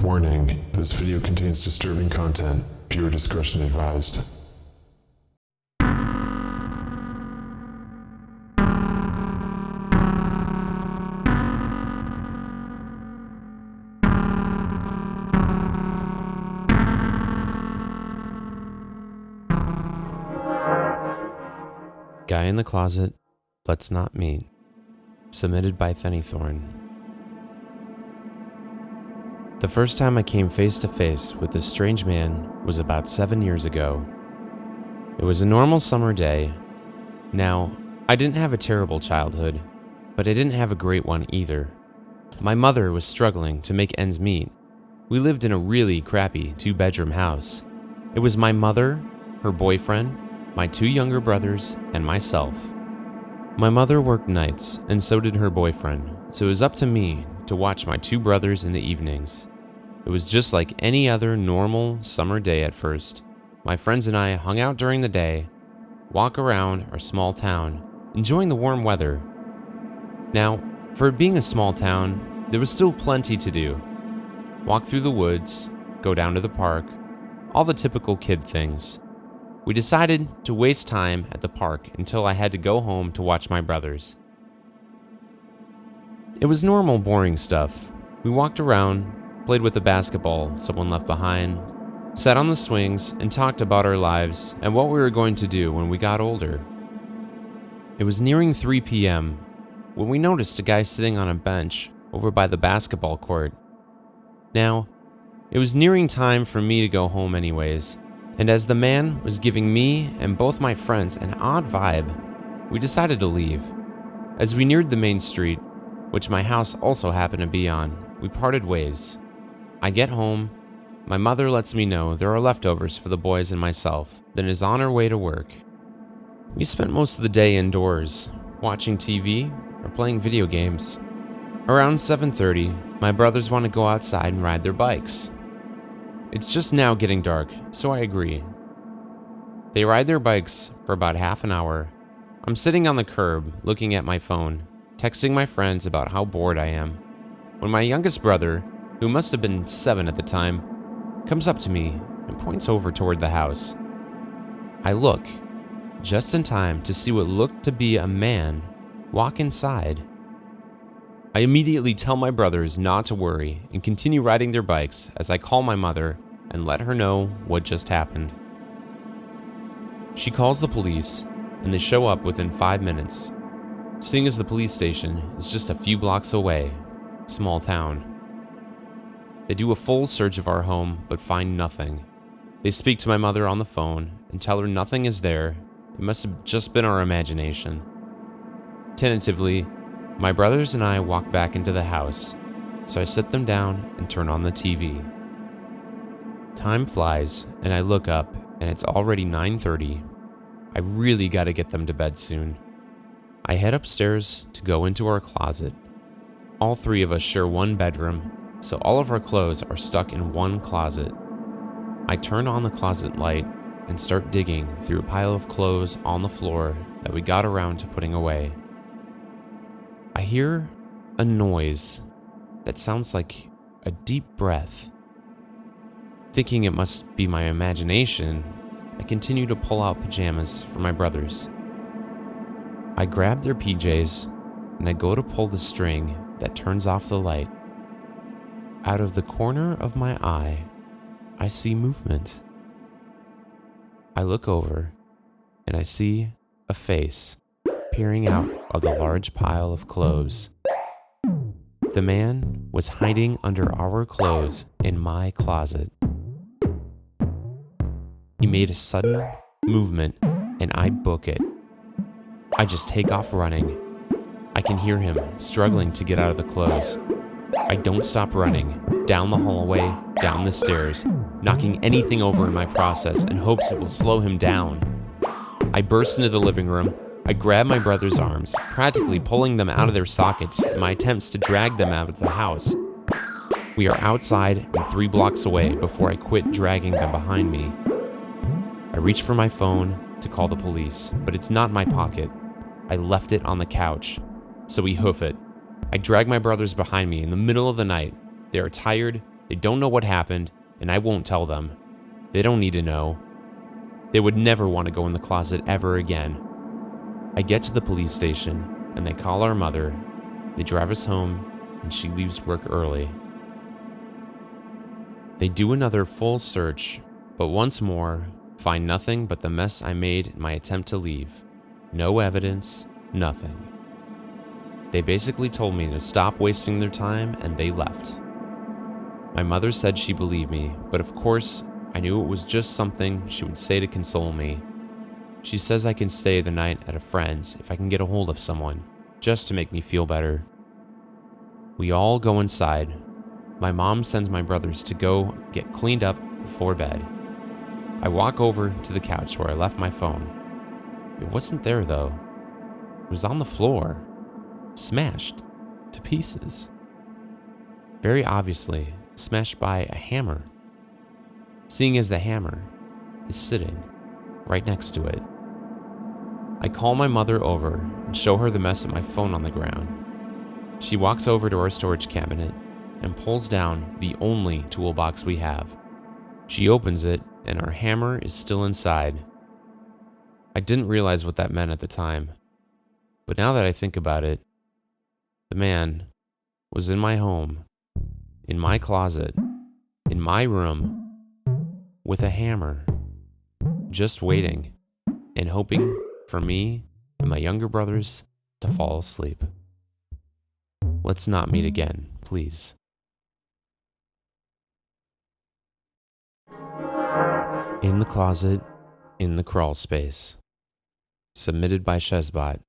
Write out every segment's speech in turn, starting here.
Warning, this video contains disturbing content. Viewer discretion advised. Guy in the Closet, Let's Not Meet. Submitted by Thorn. The first time I came face to face with this strange man was about 7 years ago. It was a normal summer day. Now, I didn't have a terrible childhood, but I didn't have a great one either. My mother was struggling to make ends meet. We lived in a really crappy 2-bedroom house. It was my mother, her boyfriend, my 2 younger brothers, and myself. My mother worked nights, and so did her boyfriend, so it was up to me to watch my 2 brothers in the evenings. It was just like any other normal summer day at first. My friends and I hung out during the day, walk around our small town, enjoying the warm weather. Now, for it being a small town, there was still plenty to do. Walk through the woods, go down to the park, all the typical kid things. We decided to waste time at the park until I had to go home to watch my brothers. It was normal, boring stuff. We walked around, played with the basketball someone left behind, sat on the swings, and talked about our lives and what we were going to do when we got older. It was nearing 3 p.m. when we noticed a guy sitting on a bench over by the basketball court. Now, it was nearing time for me to go home anyways, and as the man was giving me and both my friends an odd vibe, we decided to leave. As we neared the main street, which my house also happened to be on, we parted ways. I get home, my mother lets me know there are leftovers for the boys and myself, then is on her way to work. We spent most of the day indoors, watching TV or playing video games. Around 7:30, my brothers want to go outside and ride their bikes. It's just now getting dark, so I agree. They ride their bikes for about half an hour. I'm sitting on the curb, looking at my phone, texting my friends about how bored I am, when my youngest brother, who must have been 7 at the time, comes up to me and points over toward the house. I look, just in time to see what looked to be a man walk inside. I immediately tell my brothers not to worry and continue riding their bikes as I call my mother and let her know what just happened. She calls the police, and they show up within 5 minutes. Seeing as the police station is just a few blocks away, small town. They do a full search of our home but find nothing. They speak to my mother on the phone and tell her nothing is there. It must have just been our imagination. Tentatively, my brothers and I walk back into the house, so I sit them down and turn on the TV. Time flies, and I look up, and it's already 9:30. I really gotta get them to bed soon. I head upstairs to go into our closet. All 3 of us share one bedroom, so all of our clothes are stuck in one closet. I turn on the closet light and start digging through a pile of clothes on the floor that we got around to putting away. I hear a noise that sounds like a deep breath. Thinking it must be my imagination, I continue to pull out pajamas for my brothers. I grab their PJs and I go to pull the string that turns off the light. Out of the corner of my eye, I see movement. I look over and I see a face peering out of the large pile of clothes. The man was hiding under our clothes in my closet. He made a sudden movement and I book it. I just take off running. I can hear him struggling to get out of the clothes. I don't stop running, down the hallway, down the stairs, knocking anything over in my process in hopes it will slow him down. I burst into the living room. I grab my brother's arms, practically pulling them out of their sockets in my attempts to drag them out of the house. We are outside and 3 blocks away before I quit dragging them behind me. I reach for my phone to call the police, but it's not in my pocket. I left it on the couch, so we hoof it. I drag my brothers behind me in the middle of the night. They are tired, They don't know what happened, and I won't tell them. They don't need to know. They would never want to go in the closet ever again. I get to the police station, and they call our mother. They drive us home, and she leaves work early. They do another full search, but once more, find nothing but the mess I made in my attempt to leave. No evidence, nothing. They basically told me to stop wasting their time, and they left. My mother said she believed me, but of course, I knew it was just something she would say to console me. She says I can stay the night at a friend's if I can get a hold of someone, just to make me feel better. We all go inside. My mom sends my brothers to go get cleaned up before bed. I walk over to the couch where I left my phone. It wasn't there though. It was on the floor, smashed to pieces. Very obviously smashed by a hammer, seeing as the hammer is sitting right next to it. I call my mother over and show her the mess of my phone on the ground. She walks over to our storage cabinet and pulls down the only toolbox we have. She opens it, and our hammer is still inside. I didn't realize what that meant at the time, but now that I think about it, the man was in my home, in my closet, in my room, with a hammer, just waiting and hoping for me and my younger brothers to fall asleep. Let's not meet again, please. In the Closet, in the Crawl Space. Submitted by Shezbot.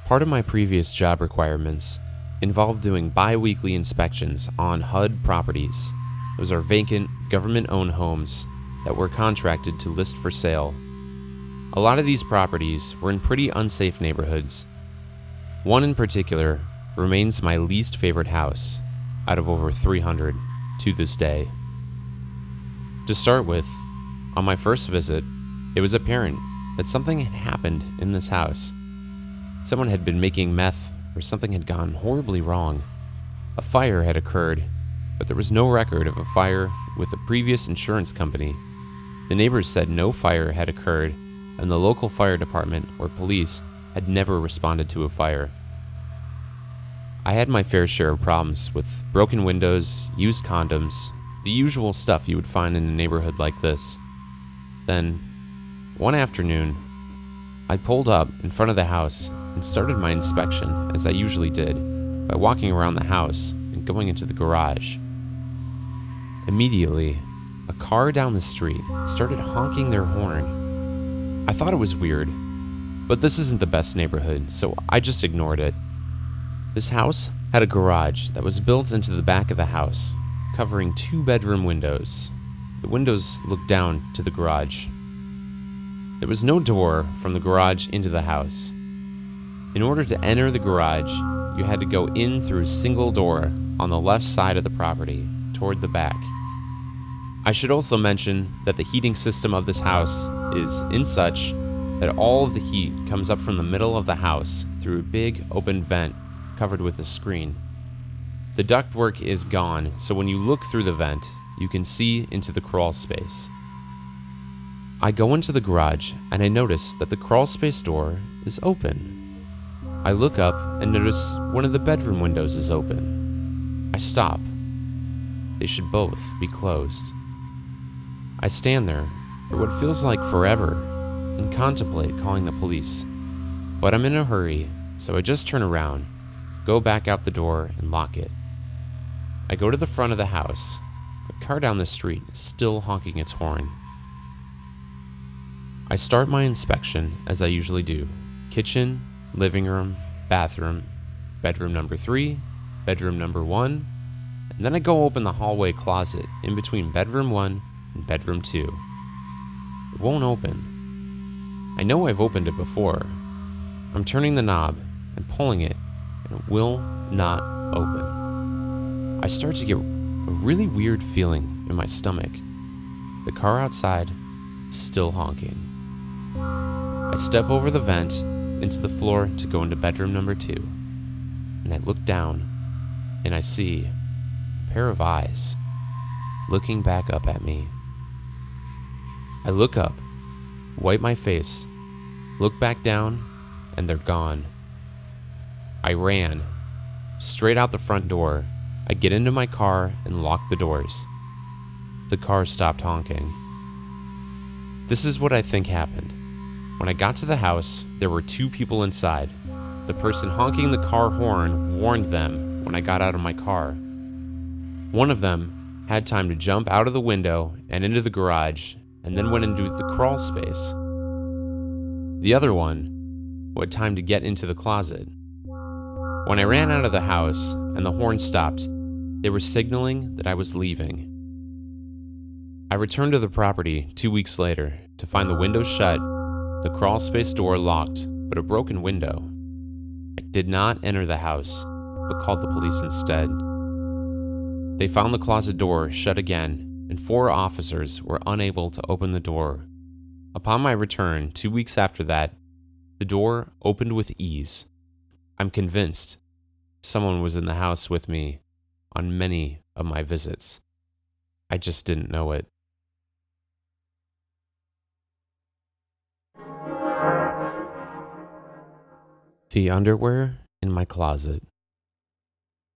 Part of my previous job requirements involved doing bi-weekly inspections on HUD properties. Those are vacant, government-owned homes that were contracted to list for sale. A lot of these properties were in pretty unsafe neighborhoods. One in particular remains my least favorite house out of over 300 to this day. To start with, on my first visit, it was apparent that something had happened in this house. Someone had been making meth, or something had gone horribly wrong. A fire had occurred, but there was no record of a fire with the previous insurance company. The neighbors said no fire had occurred, and the local fire department or police had never responded to a fire. I had my fair share of problems with broken windows, used condoms, the usual stuff you would find in a neighborhood like this. Then, one afternoon, I pulled up in front of the house and started my inspection as I usually did, by walking around the house and going into the garage. Immediately, a car down the street started honking their horn. I thought it was weird, but this isn't the best neighborhood, so I just ignored it. This house had a garage that was built into the back of the house, covering 2 bedroom windows. The windows looked down to the garage. There was no door from the garage into the house. In order to enter the garage, you had to go in through a single door on the left side of the property, toward the back. I should also mention that the heating system of this house is in such that all of the heat comes up from the middle of the house through a big open vent covered with a screen. The ductwork is gone, so when you look through the vent, you can see into the crawl space. I go into the garage and I notice that the crawl space door is open. I look up and notice one of the bedroom windows is open. I stop. They should both be closed. I stand there for what feels like forever and contemplate calling the police. But I'm in a hurry, so I just turn around, go back out the door and lock it. I go to the front of the house. The car down the street is still honking its horn. I start my inspection as I usually do. Kitchen, living room, bathroom, bedroom number 3, bedroom number 1, and then I go open the hallway closet in between bedroom 1 and bedroom 2. It won't open. I know I've opened it before. I'm turning the knob and pulling it, and it will not open. I start to get a really weird feeling in my stomach. The car outside is still honking. I step over the vent into the floor to go into bedroom number 2, and I look down and I see pair of eyes looking back up at me. I look up, wipe my face, look back down, and they're gone. I ran straight out the front door. I get into my car and lock the doors. The car stopped honking. This is what I think happened. When I got to the house, there were two people inside. The person honking the car horn warned them when I got out of my car. One of them had time to jump out of the window and into the garage, and then went into the crawl space. The other one had time to get into the closet. When I ran out of the house and the horn stopped, they were signaling that I was leaving. I returned to the property 2 weeks later to find the windows shut, the crawl space door locked, but a broken window. I did not enter the house, but called the police instead. They found the closet door shut again, and 4 officers were unable to open the door. Upon my return 2 weeks after that, the door opened with ease. I'm convinced someone was in the house with me on many of my visits. I just didn't know it. The underwear in my closet.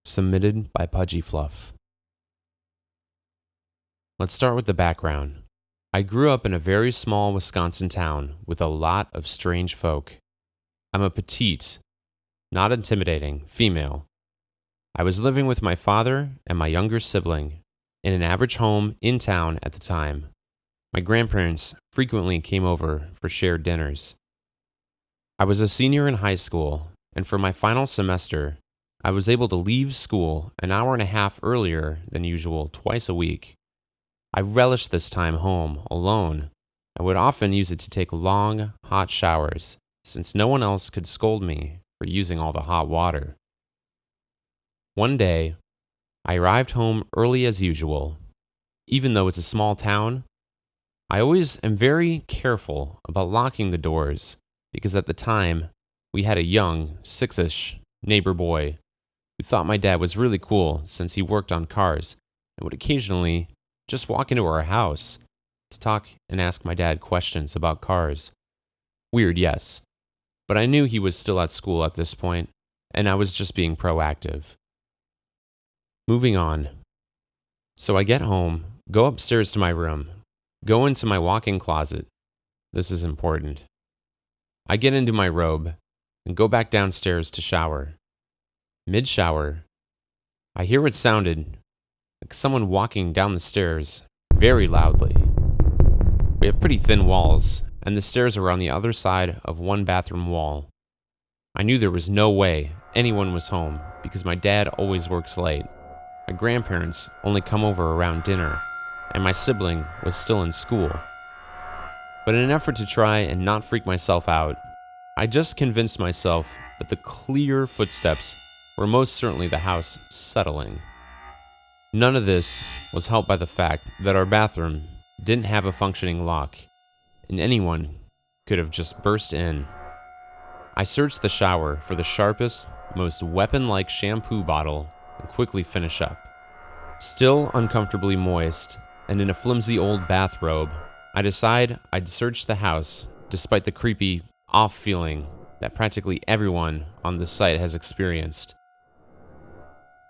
Submitted by Pudgy Fluff. Let's start with the background. I grew up in a very small Wisconsin town with a lot of strange folk. I'm a petite, not intimidating, female. I was living with my father and my younger sibling in an average home in town at the time. My grandparents frequently came over for shared dinners. I was a senior in high school, and for my final semester, I was able to leave school an hour and a half earlier than usual twice a week. I relished this time home alone and would often use it to take long, hot showers, since no one else could scold me for using all the hot water. One day, I arrived home early as usual. Even though it's a small town, I always am very careful about locking the doors, because at the time, we had a young, 6-ish neighbor boy who thought my dad was really cool since he worked on cars and would occasionally just walk into our house to talk and ask my dad questions about cars. Weird, yes, but I knew he was still at school at this point, and I was just being proactive. Moving on. So I get home, go upstairs to my room, go into my walk-in closet. This is important. I get into my robe and go back downstairs to shower. Mid-shower, I hear what sounded like someone walking down the stairs very loudly. We have pretty thin walls, and the stairs are on the other side of one bathroom wall. I knew there was no way anyone was home because my dad always works late. My grandparents only come over around dinner, and my sibling was still in school. But in an effort to try and not freak myself out, I just convinced myself that the clear footsteps were most certainly the house settling. None of this was helped by the fact that our bathroom didn't have a functioning lock, and anyone could have just burst in. I searched the shower for the sharpest, most weapon-like shampoo bottle and quickly finish up. Still uncomfortably moist and in a flimsy old bathrobe, I decide I'd search the house despite the creepy, off feeling that practically everyone on the site has experienced.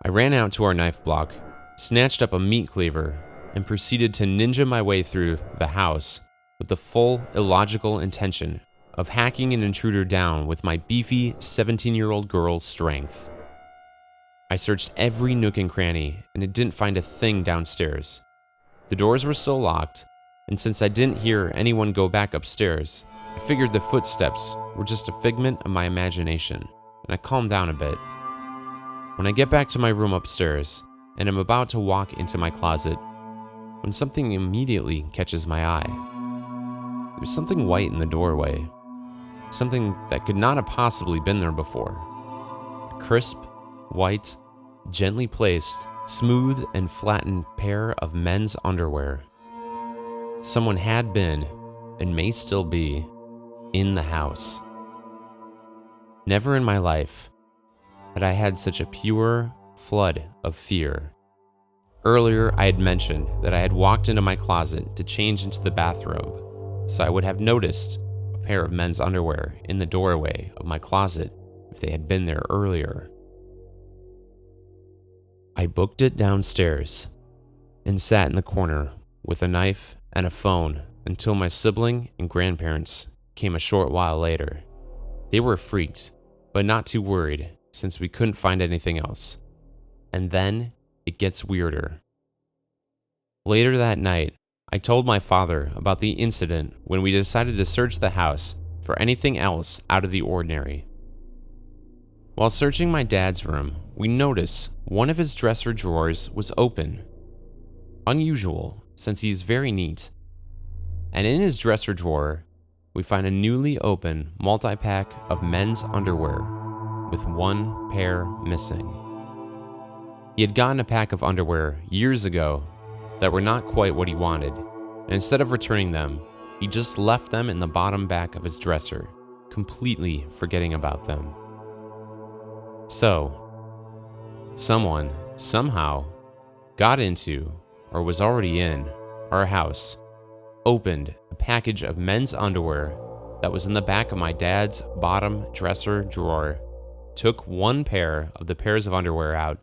I ran out to our knife block, snatched up a meat cleaver, and proceeded to ninja my way through the house with the full illogical intention of hacking an intruder down with my beefy 17-year-old girl strength. I searched every nook and cranny, and it didn't find a thing downstairs. The doors were still locked, and since I didn't hear anyone go back upstairs, I figured the footsteps were just a figment of my imagination, and I calmed down a bit. When I get back to my room upstairs, and am about to walk into my closet, when something immediately catches my eye. There's something white in the doorway, something that could not have possibly been there before. A crisp, white, gently placed, smooth and flattened pair of men's underwear. Someone had been, and may still be, in the house. Never in my life had I had such a pure flood of fear. Earlier, I had mentioned that I had walked into my closet to change into the bathrobe, so I would have noticed a pair of men's underwear in the doorway of my closet if they had been there earlier. I booked it downstairs and sat in the corner with a knife and a phone until my sibling and grandparents came a short while later. They were freaked, but not too worried since we couldn't find anything else. And then it gets weirder. Later that night, I told my father about the incident when we decided to search the house for anything else out of the ordinary. While searching my dad's room, we noticed one of his dresser drawers was open. Unusual, since he's very neat. And in his dresser drawer, we find a newly open multi-pack of men's underwear with one pair missing. He had gotten a pack of underwear years ago that were not quite what he wanted, and instead of returning them, he just left them in the bottom back of his dresser, completely forgetting about them. So, someone, somehow, got into, or was already in, our house, opened a package of men's underwear that was in the back of my dad's bottom dresser drawer, took one pair of the pairs of underwear out,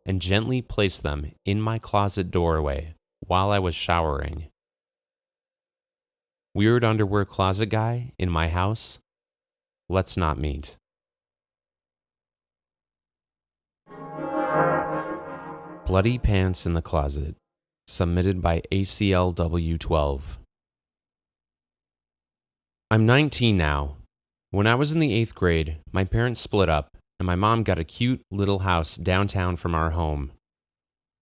and gently placed them in my closet doorway while I was showering. Weird underwear closet guy in my house? Let's not meet. Bloody Pants in the Closet, submitted by ACLW12. I'm 19 now. When I was in the 8th grade, my parents split up, and my mom got a cute little house downtown from our home.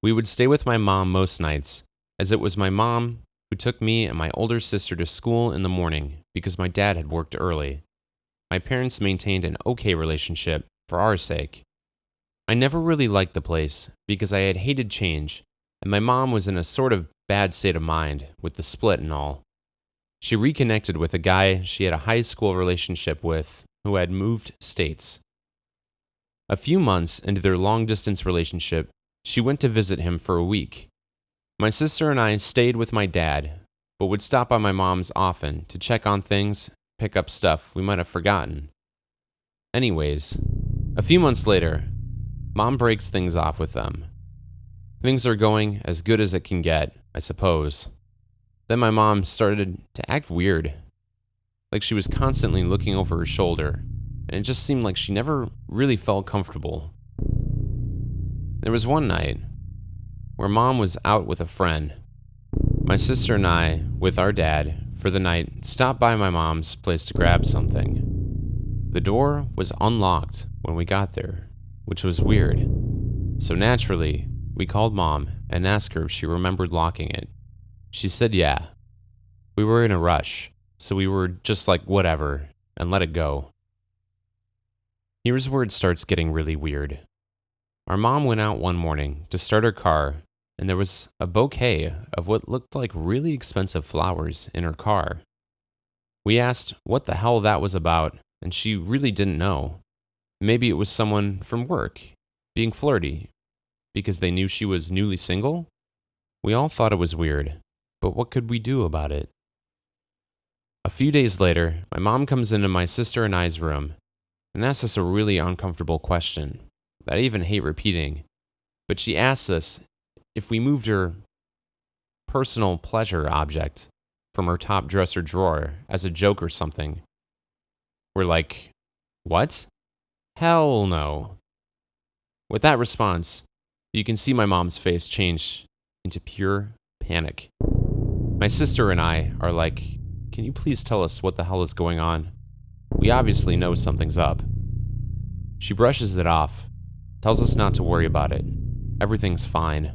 We would stay with my mom most nights, as it was my mom who took me and my older sister to school in the morning because my dad had worked early. My parents maintained an okay relationship for our sake. I never really liked the place because I had hated change, and my mom was in a sort of bad state of mind with the split and all. She reconnected with a guy she had a high school relationship with who had moved states. A few months into their long-distance relationship, she went to visit him for a week. My sister and I stayed with my dad, but would stop by my mom's often to check on things, pick up stuff we might have forgotten. Anyways, a few months later, Mom breaks things off with them. Things are going as good as it can get, I suppose. Then my mom started to act weird, like she was constantly looking over her shoulder, and it just seemed like she never really felt comfortable. There was one night where Mom was out with a friend. My sister and I, with our dad, for the night, stopped by my mom's place to grab something. The door was unlocked when we got there, which was weird. So naturally, we called Mom and asked her if she remembered locking it. She said yeah. We were in a rush, so we were just like whatever and let it go. Here's where it starts getting really weird. Our mom went out one morning to start her car, and there was a bouquet of what looked like really expensive flowers in her car. We asked what the hell that was about, and she really didn't know. Maybe it was someone from work, being flirty, because they knew she was newly single? We all thought it was weird, but what could we do about it? A few days later, my mom comes into my sister and I's room and asks us a really uncomfortable question that I even hate repeating, but she asks us if we moved her personal pleasure object from her top dresser drawer as a joke or something. We're like, what? Hell no. With that response, you can see my mom's face change into pure panic. My sister and I are like, can you please tell us what the hell is going on? We obviously know something's up. She brushes it off, tells us not to worry about it. Everything's fine.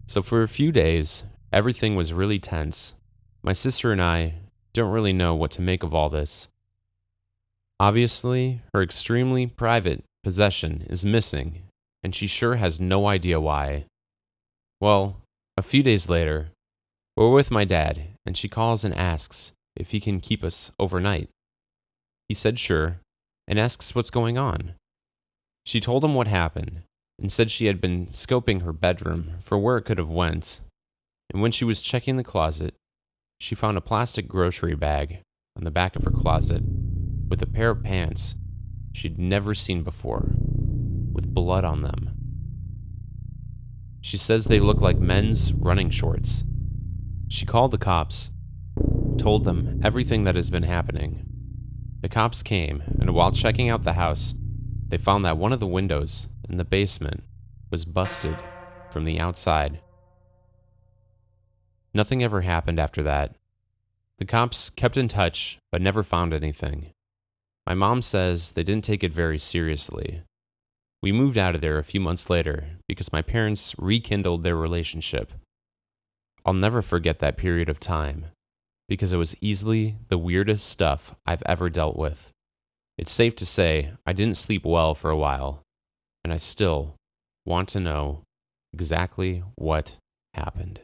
So for a few days, everything was really tense. My sister and I don't really know what to make of all this. Obviously, her extremely private possession is missing, and she sure has no idea why. Well, a few days later, we're with my dad, and she calls and asks if he can keep us overnight. He said sure, and asks what's going on. She told him what happened, and said she had been scoping her bedroom for where it could have went, and when she was checking the closet, she found a plastic grocery bag on the back of her closet with a pair of pants she'd never seen before, with blood on them. She says they look like men's running shorts. She called the cops, told them everything that has been happening. The cops came, and while checking out the house, they found that one of the windows in the basement was busted from the outside. Nothing ever happened after that. The cops kept in touch, but never found anything. My mom says they didn't take it very seriously. We moved out of there a few months later because my parents rekindled their relationship. I'll never forget that period of time because it was easily the weirdest stuff I've ever dealt with. It's safe to say I didn't sleep well for a while, and I still want to know exactly what happened.